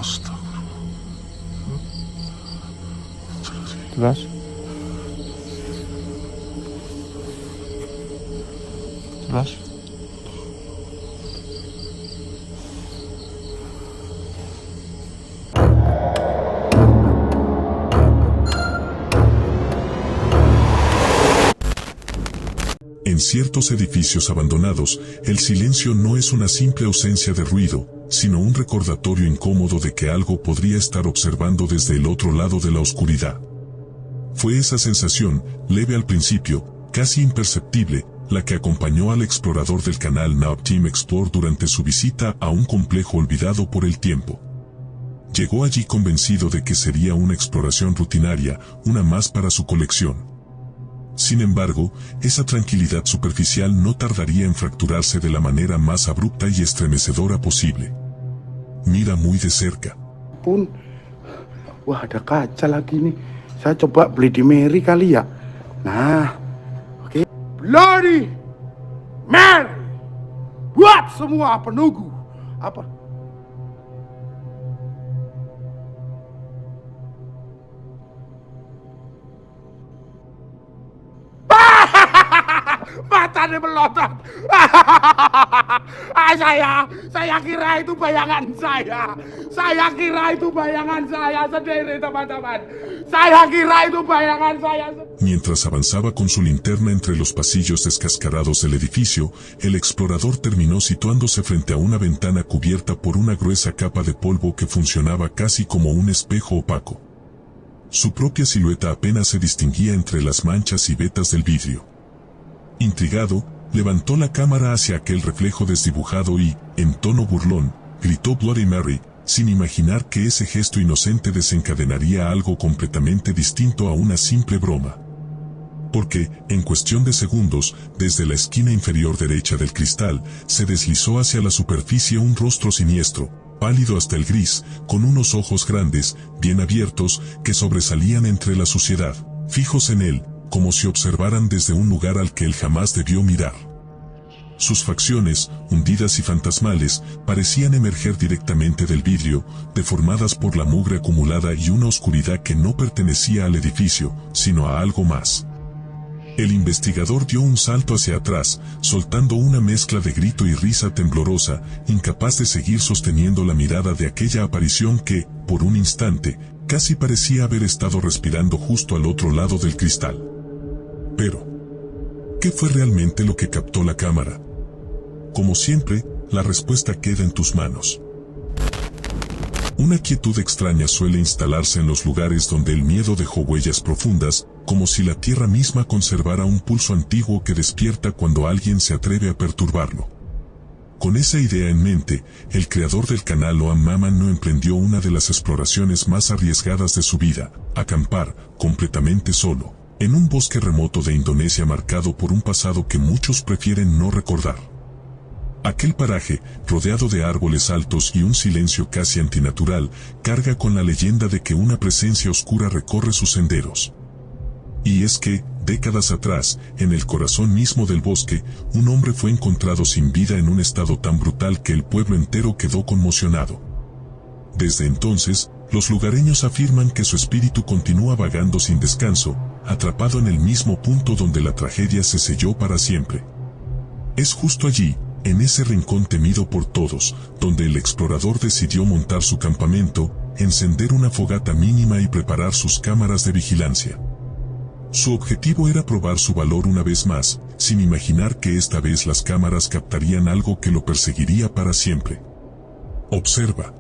Terus? Terus? En ciertos edificios abandonados, el silencio no es una simple ausencia de ruido, sino un recordatorio incómodo de que algo podría estar observando desde el otro lado de la oscuridad. Fue esa sensación, leve al principio, casi imperceptible, la que acompañó al explorador del canal Nav Team Explore durante su visita a un complejo olvidado por el tiempo. Llegó allí convencido de que sería una exploración rutinaria, una más para su colección. Sin embargo, esa tranquilidad superficial no tardaría en fracturarse de la manera más abrupta y estremecedora posible. Mira muy de cerca. Wah, ada kaca lagi nih. Saya coba beli di Mary kali ya. Nah, oke. Bloody Mary! Buat semua penunggu. Apa? Matanya melotot. Saya kira itu bayangan saya. Saya kira itu bayangan saya sendiri, teman-teman. Saya kira itu bayangan saya sendiri. Mientras avanzaba con su linterna entre los pasillos descascarados del edificio, el explorador terminó situándose frente a una ventana cubierta por una gruesa capa de polvo que funcionaba casi como un espejo opaco. Su propia silueta apenas se distinguía entre las manchas y vetas del vidrio. Intrigado, levantó la cámara hacia aquel reflejo desdibujado y, en tono burlón, gritó Bloody Mary, sin imaginar que ese gesto inocente desencadenaría algo completamente distinto a una simple broma. Porque, en cuestión de segundos, desde la esquina inferior derecha del cristal, se deslizó hacia la superficie un rostro siniestro, pálido hasta el gris, con unos ojos grandes, bien abiertos, que sobresalían entre la suciedad, fijos en él, como si observaran desde un lugar al que él jamás debió mirar. Sus facciones, hundidas y fantasmales, parecían emerger directamente del vidrio, deformadas por la mugre acumulada y una oscuridad que no pertenecía al edificio, sino a algo más. El investigador dio un salto hacia atrás, soltando una mezcla de grito y risa temblorosa, incapaz de seguir sosteniendo la mirada de aquella aparición que, por un instante, casi parecía haber estado respirando justo al otro lado del cristal. Pero, ¿qué fue realmente lo que captó la cámara? Como siempre, la respuesta queda en tus manos. Una quietud extraña suele instalarse en los lugares donde el miedo dejó huellas profundas, como si la tierra misma conservara un pulso antiguo que despierta cuando alguien se atreve a perturbarlo. Con esa idea en mente, el creador del canal Oam Maman no emprendió una de las exploraciones más arriesgadas de su vida, acampar, completamente solo, en un bosque remoto de Indonesia marcado por un pasado que muchos prefieren no recordar. Aquel paraje, rodeado de árboles altos y un silencio casi antinatural, carga con la leyenda de que una presencia oscura recorre sus senderos. Y es que, décadas atrás, en el corazón mismo del bosque, un hombre fue encontrado sin vida en un estado tan brutal que el pueblo entero quedó conmocionado. Desde entonces, los lugareños afirman que su espíritu continúa vagando sin descanso, atrapado en el mismo punto donde la tragedia se selló para siempre. Es justo allí, en ese rincón temido por todos, donde el explorador decidió montar su campamento, encender una fogata mínima y preparar sus cámaras de vigilancia. Su objetivo era probar su valor una vez más, sin imaginar que esta vez las cámaras captarían algo que lo perseguiría para siempre. Observa.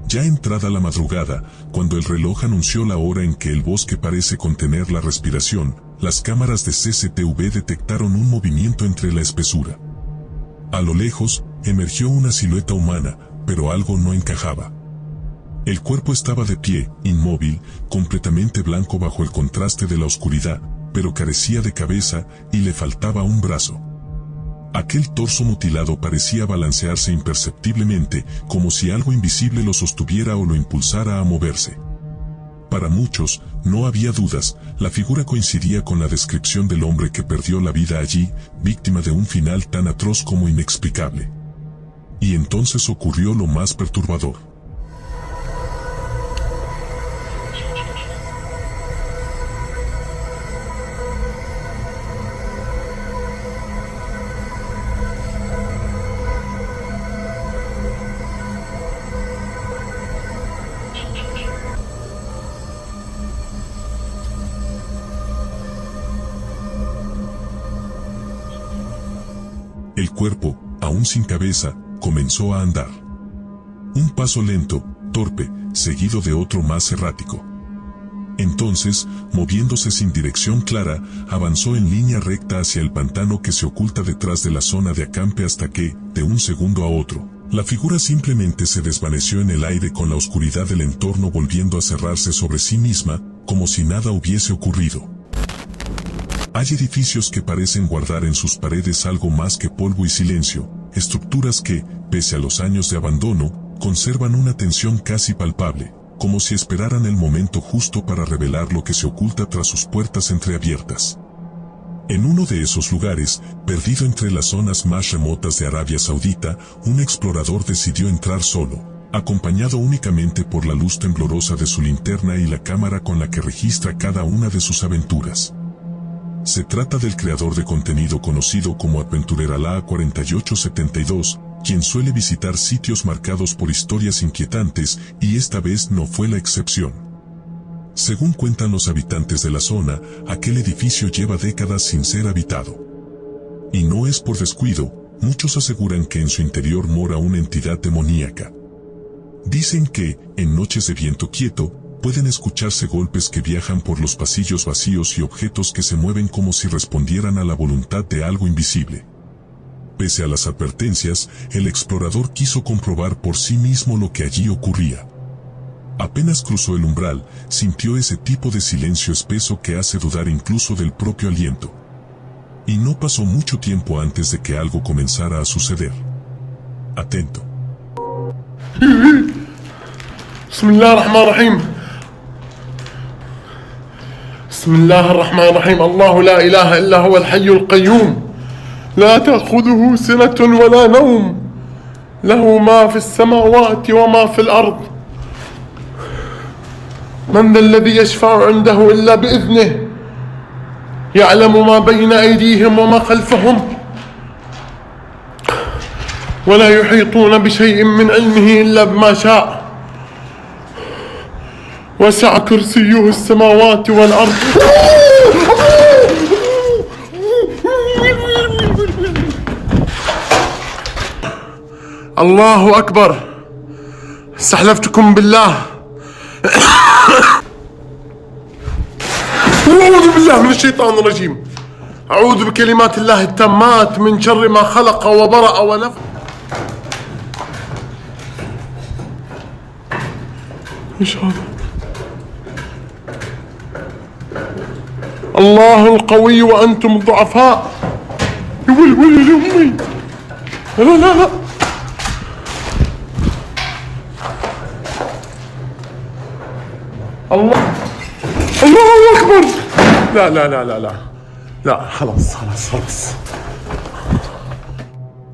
Ya entrada la madrugada, cuando el reloj anunció la hora en que el bosque parece contener la respiración, las cámaras de CCTV detectaron un movimiento entre la espesura. A lo lejos, emergió una silueta humana, pero algo no encajaba. El cuerpo estaba de pie, inmóvil, completamente blanco bajo el contraste de la oscuridad, pero carecía de cabeza y le faltaba un brazo. Aquel torso mutilado parecía balancearse imperceptiblemente, como si algo invisible lo sostuviera o lo impulsara a moverse. Para muchos, no había dudas, la figura coincidía con la descripción del hombre que perdió la vida allí, víctima de un final tan atroz como inexplicable. Y entonces ocurrió lo más perturbador. El cuerpo, aún sin cabeza, comenzó a andar. Un paso lento, torpe, seguido de otro más errático. Entonces, moviéndose sin dirección clara, avanzó en línea recta hacia el pantano que se oculta detrás de la zona de acampe hasta que, de un segundo a otro, la figura simplemente se desvaneció en el aire con la oscuridad del entorno volviendo a cerrarse sobre sí misma, como si nada hubiese ocurrido. Hay edificios que parecen guardar en sus paredes algo más que polvo y silencio, estructuras que, pese a los años de abandono, conservan una tensión casi palpable, como si esperaran el momento justo para revelar lo que se oculta tras sus puertas entreabiertas. En uno de esos lugares, perdido entre las zonas más remotas de Arabia Saudita, un explorador decidió entrar solo, acompañado únicamente por la luz temblorosa de su linterna y la cámara con la que registra cada una de sus aventuras. Se trata del creador de contenido conocido como Adventurerala 4872, quien suele visitar sitios marcados por historias inquietantes, y esta vez no fue la excepción. Según cuentan los habitantes de la zona, aquel edificio lleva décadas sin ser habitado. Y no es por descuido, muchos aseguran que en su interior mora una entidad demoníaca. Dicen que, en noches de viento quieto, pueden escucharse golpes que viajan por los pasillos vacíos y objetos que se mueven como si respondieran a la voluntad de algo invisible. Pese a las advertencias, el explorador quiso comprobar por sí mismo lo que allí ocurría. Apenas cruzó el umbral, sintió ese tipo de silencio espeso que hace dudar incluso del propio aliento. Y no pasó mucho tiempo antes de que algo comenzara a suceder. Atento. Bismillahirrahmanirrahim. Bismillahirrahmanirrahim. Allahu la ilaha illa huwa al-hayyul qayyum. لا تأخذه سنة ولا نوم له ما في السماوات وما في الأرض من ذا الذي يشفع عنده إلا بإذنه يعلم ما بين أيديهم وما خلفهم ولا يحيطون بشيء من علمه إلا بما شاء وسع كرسيه السماوات والأرض الله أكبر استحلفتكم بالله أعوذ بالله من الشيطان الرجيم أعوذ بكلمات الله التامات من شر ما خلق وبرأ ونفخ إيش هذا الله القوي وأنتم الضعفاء يولي أمي لا الله أكبر لا خلاص.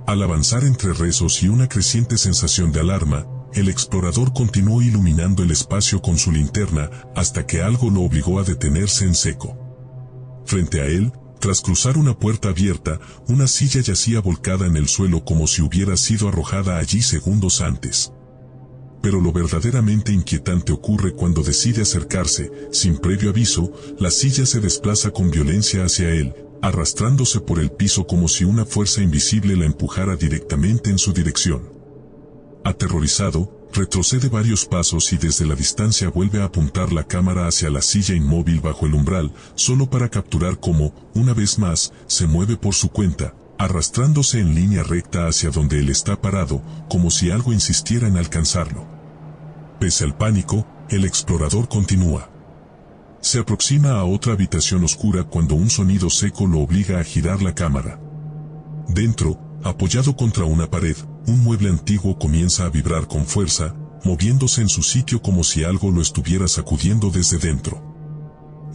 Al avanzar entre rezos y una creciente sensación de alarma, el explorador continuó iluminando el espacio con su linterna hasta que algo lo obligó a detenerse en seco. Frente a él, tras cruzar una puerta abierta, una silla yacía volcada en el suelo como si hubiera sido arrojada allí segundos antes. Pero lo verdaderamente inquietante ocurre cuando decide acercarse. Sin previo aviso, la silla se desplaza con violencia hacia él, arrastrándose por el piso como si una fuerza invisible la empujara directamente en su dirección. Aterrorizado, retrocede varios pasos y desde la distancia vuelve a apuntar la cámara hacia la silla inmóvil bajo el umbral, solo para capturar cómo, una vez más, se mueve por su cuenta, arrastrándose en línea recta hacia donde él está parado, como si algo insistiera en alcanzarlo. Pese al pánico, el explorador continúa. Se aproxima a otra habitación oscura cuando un sonido seco lo obliga a girar la cámara. Dentro, apoyado contra una pared, un mueble antiguo comienza a vibrar con fuerza, moviéndose en su sitio como si algo lo estuviera sacudiendo desde dentro.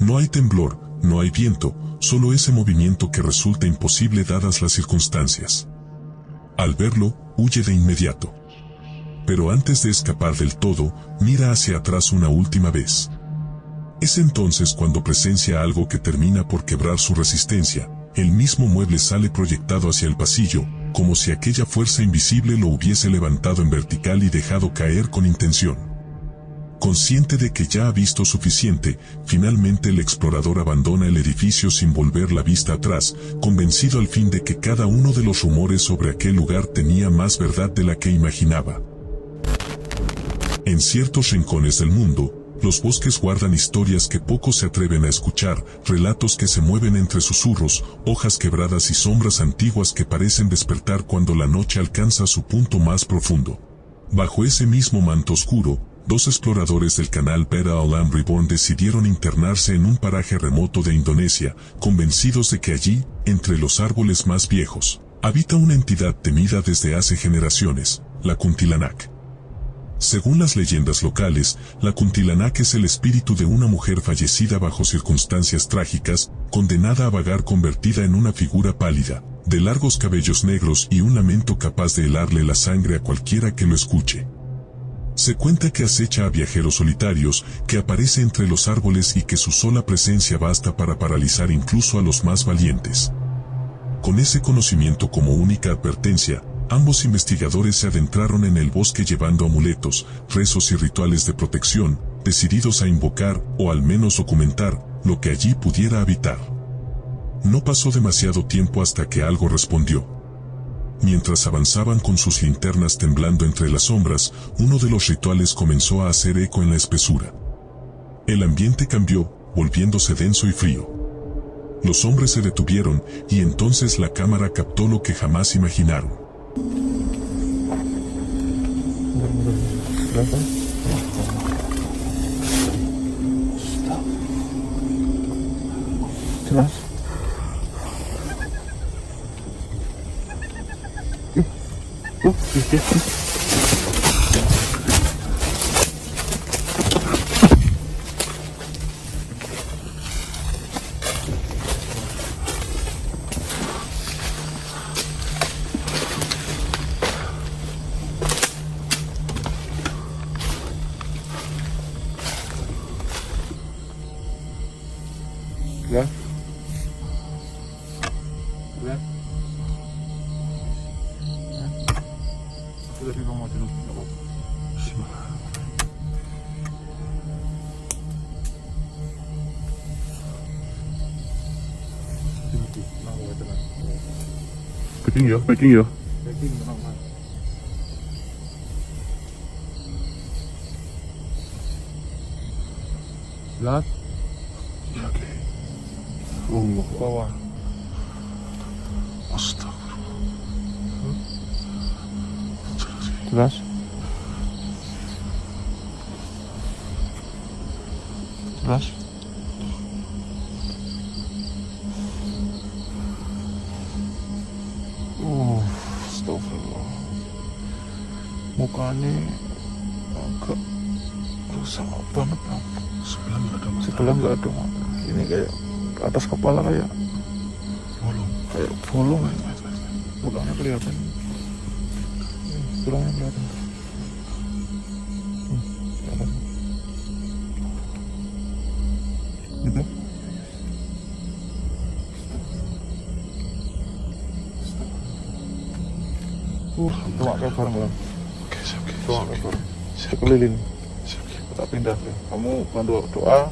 No hay temblor, no hay viento, solo ese movimiento que resulta imposible dadas las circunstancias. Al verlo, huye de inmediato. Pero antes de escapar del todo, mira hacia atrás una última vez. Es entonces cuando presencia algo que termina por quebrar su resistencia. El mismo mueble sale proyectado hacia el pasillo, como si aquella fuerza invisible lo hubiese levantado en vertical y dejado caer con intención. Consciente de que ya ha visto suficiente, finalmente el explorador abandona el edificio sin volver la vista atrás, convencido al fin de que cada uno de los rumores sobre aquel lugar tenía más verdad de la que imaginaba. En ciertos rincones del mundo, los bosques guardan historias que pocos se atreven a escuchar, relatos que se mueven entre susurros, hojas quebradas y sombras antiguas que parecen despertar cuando la noche alcanza su punto más profundo. Bajo ese mismo manto oscuro, dos exploradores del canal Beta Alam Reborn decidieron internarse en un paraje remoto de Indonesia, convencidos de que allí, entre los árboles más viejos, habita una entidad temida desde hace generaciones, la Kuntilanak. Según las leyendas locales, la Kuntilanak es el espíritu de una mujer fallecida bajo circunstancias trágicas, condenada a vagar convertida en una figura pálida, de largos cabellos negros y un lamento capaz de helarle la sangre a cualquiera que lo escuche. Se cuenta que acecha a viajeros solitarios, que aparece entre los árboles y que su sola presencia basta para paralizar incluso a los más valientes. Con ese conocimiento como única advertencia, ambos investigadores se adentraron en el bosque llevando amuletos, rezos y rituales de protección, decididos a invocar, o al menos documentar, lo que allí pudiera habitar. No pasó demasiado tiempo hasta que algo respondió. Mientras avanzaban con sus linternas temblando entre las sombras, uno de los rituales comenzó a hacer eco en la espesura. El ambiente cambió, volviéndose denso y frío. Los hombres se detuvieron, y entonces la cámara captó lo que jamás imaginaron. Jelas. Ya. Ya. Sudah kita mau tidur. Packing ya, packing ya. Packing normal. Lihat. Allah. Bawah. Astagfirullah. Jelas. Jelas. Astagfirullah. Mukanya agak rusak banget. Sebelah nggak ada mata. Ini kayak ke atas kepala kayak bolong tulangnya kelihatan, tulangnya kelihatan. Kelihatan. Gitu. Tuang kayak bareng bareng. Oke, siap. Tuang kayak bareng. Sekeliling. Kita pindah ya. Kamu bantu doa.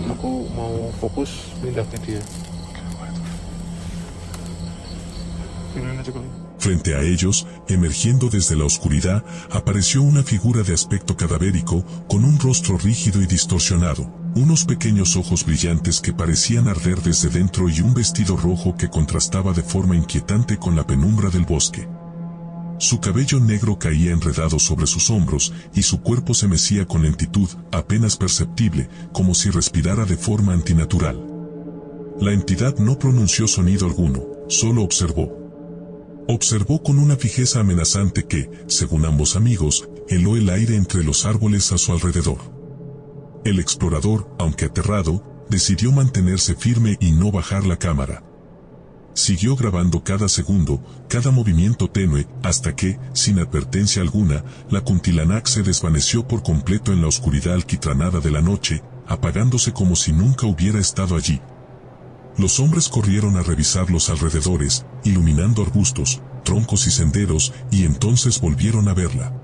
Aku mau fokus pindahnya dia. Frente a ellos, emergiendo desde la oscuridad, apareció una figura de aspecto cadavérico, con un rostro rígido y distorsionado, unos pequeños ojos brillantes que parecían arder desde dentro y un vestido rojo que contrastaba de forma inquietante con la penumbra del bosque. Su cabello negro caía enredado sobre sus hombros y su cuerpo se mecía con lentitud, apenas perceptible, como si respirara de forma antinatural. La entidad no pronunció sonido alguno, solo observó. Observó con una fijeza amenazante que, según ambos amigos, heló el aire entre los árboles a su alrededor. El explorador, aunque aterrado, decidió mantenerse firme y no bajar la cámara. Siguió grabando cada segundo, cada movimiento tenue, hasta que, sin advertencia alguna, la Kuntilanak se desvaneció por completo en la oscuridad alquitranada de la noche, apagándose como si nunca hubiera estado allí. Los hombres corrieron a revisar los alrededores, iluminando arbustos, troncos y senderos, y entonces volvieron a verla.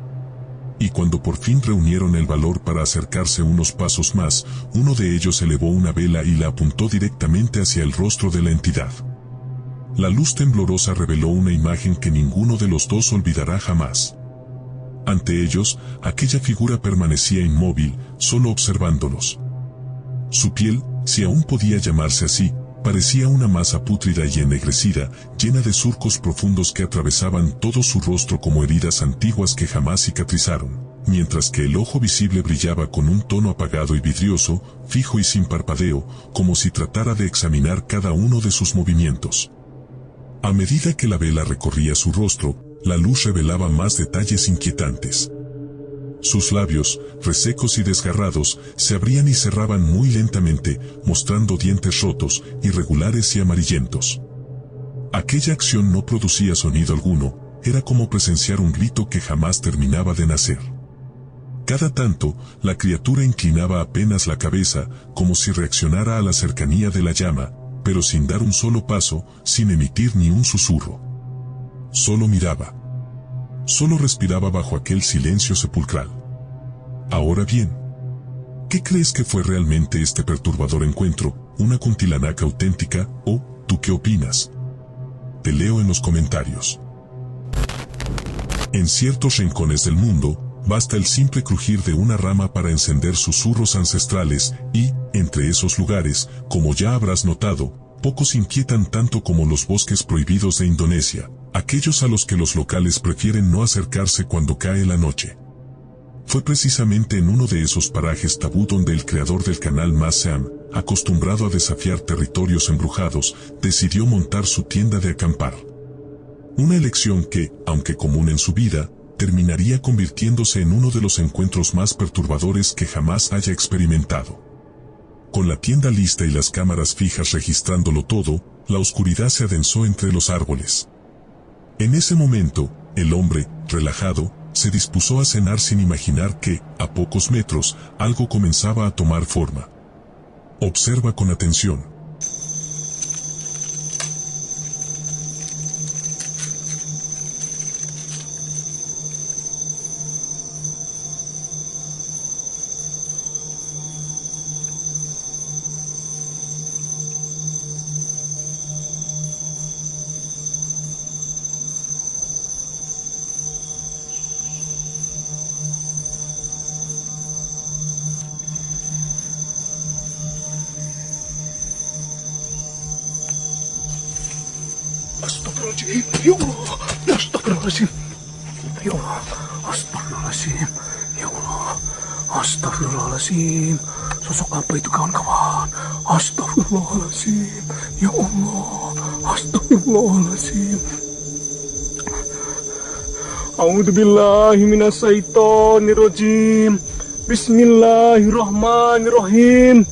Y cuando por fin reunieron el valor para acercarse unos pasos más, uno de ellos elevó una vela y la apuntó directamente hacia el rostro de la entidad. La luz temblorosa reveló una imagen que ninguno de los dos olvidará jamás. Ante ellos, aquella figura permanecía inmóvil, solo observándolos. Su piel, si aún podía llamarse así, parecía una masa pútrida y ennegrecida, llena de surcos profundos que atravesaban todo su rostro como heridas antiguas que jamás cicatrizaron, mientras que el ojo visible brillaba con un tono apagado y vidrioso, fijo y sin parpadeo, como si tratara de examinar cada uno de sus movimientos. A medida que la vela recorría su rostro, la luz revelaba más detalles inquietantes. Sus labios, resecos y desgarrados, se abrían y cerraban muy lentamente, mostrando dientes rotos, irregulares y amarillentos. Aquella acción no producía sonido alguno, era como presenciar un grito que jamás terminaba de nacer. Cada tanto, la criatura inclinaba apenas la cabeza, como si reaccionara a la cercanía de la llama, pero sin dar un solo paso, sin emitir ni un susurro. Solo miraba. Solo respiraba bajo aquel silencio sepulcral. Ahora bien, ¿qué crees que fue realmente este perturbador encuentro, una Kuntilanak auténtica, o, tú qué opinas? Te leo en los comentarios. En ciertos rincones del mundo, basta el simple crujir de una rama para encender susurros ancestrales y, entre esos lugares, como ya habrás notado, pocos inquietan tanto como los bosques prohibidos de Indonesia, aquellos a los que los locales prefieren no acercarse cuando cae la noche. Fue precisamente en uno de esos parajes tabú donde el creador del canal Mas Seam, acostumbrado a desafiar territorios embrujados, decidió montar su tienda de acampar. Una elección que, aunque común en su vida, terminaría convirtiéndose en uno de los encuentros más perturbadores que jamás haya experimentado. Con la tienda lista y las cámaras fijas registrándolo todo, la oscuridad se adensó entre los árboles. En ese momento, el hombre, relajado, se dispuso a cenar sin imaginar que, a pocos metros, algo comenzaba a tomar forma. Observa con atención. Astagfirullahaladzim, ya Allah, astagfirullahaladzim, ya Allah, astagfirullahaladzim, ya Allah, astagfirullahaladzim, sosok apa itu kawan-kawan, astagfirullahaladzim, ya Allah, astagfirullahaladzim. A'udzubillahi minasyaitonirrajim, bismillahirrahmanirrahim,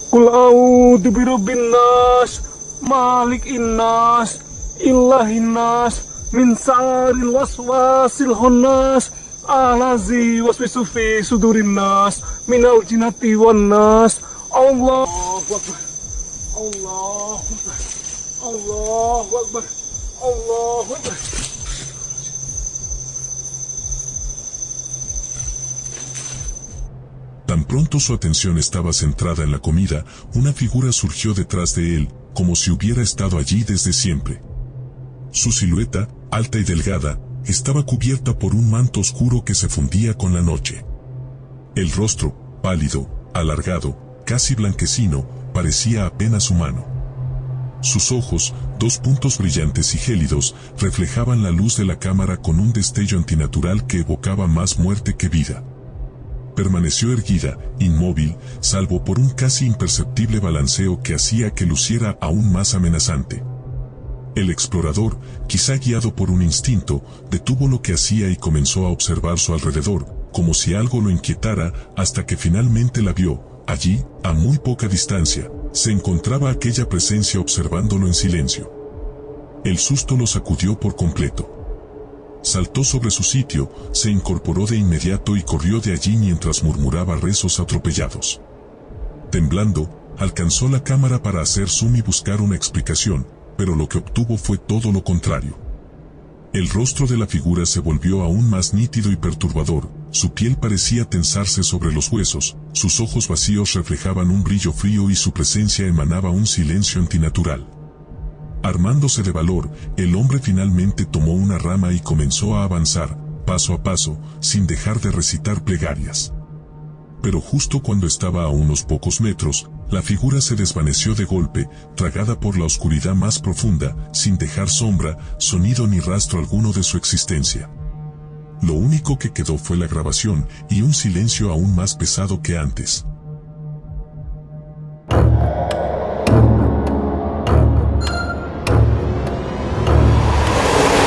qul a'udzu birabbin nas, Malik innas, illahin nas, min saril waswasil khannas, alazi waswisu fi sudurin nas, minal jinnati wan nas. Allahu akbar, Allahu akbar, Allahu akbar, Allahu akbar. Tan pronto su atención estaba centrada en la comida, una figura surgió detrás de él, como si hubiera estado allí desde siempre. Su silueta, alta y delgada, estaba cubierta por un manto oscuro que se fundía con la noche. El rostro, pálido, alargado, casi blanquecino, parecía apenas humano. Sus ojos, 2 puntos brillantes y gélidos, reflejaban la luz de la cámara con un destello antinatural que evocaba más muerte que vida. Permaneció erguida, inmóvil, salvo por un casi imperceptible balanceo que hacía que luciera aún más amenazante. El explorador, quizá guiado por un instinto, detuvo lo que hacía y comenzó a observar su alrededor, como si algo lo inquietara, hasta que finalmente la vio. Allí, a muy poca distancia, se encontraba aquella presencia observándolo en silencio. El susto lo sacudió por completo. Saltó sobre su sitio, se incorporó de inmediato y corrió de allí mientras murmuraba rezos atropellados. Temblando, alcanzó la cámara para hacer zoom y buscar una explicación, pero lo que obtuvo fue todo lo contrario. El rostro de la figura se volvió aún más nítido y perturbador, su piel parecía tensarse sobre los huesos, sus ojos vacíos reflejaban un brillo frío y su presencia emanaba un silencio antinatural. Armándose de valor, el hombre finalmente tomó una rama y comenzó a avanzar, paso a paso, sin dejar de recitar plegarias. Pero justo cuando estaba a unos pocos metros, la figura se desvaneció de golpe, tragada por la oscuridad más profunda, sin dejar sombra, sonido ni rastro alguno de su existencia. Lo único que quedó fue la grabación y un silencio aún más pesado que antes.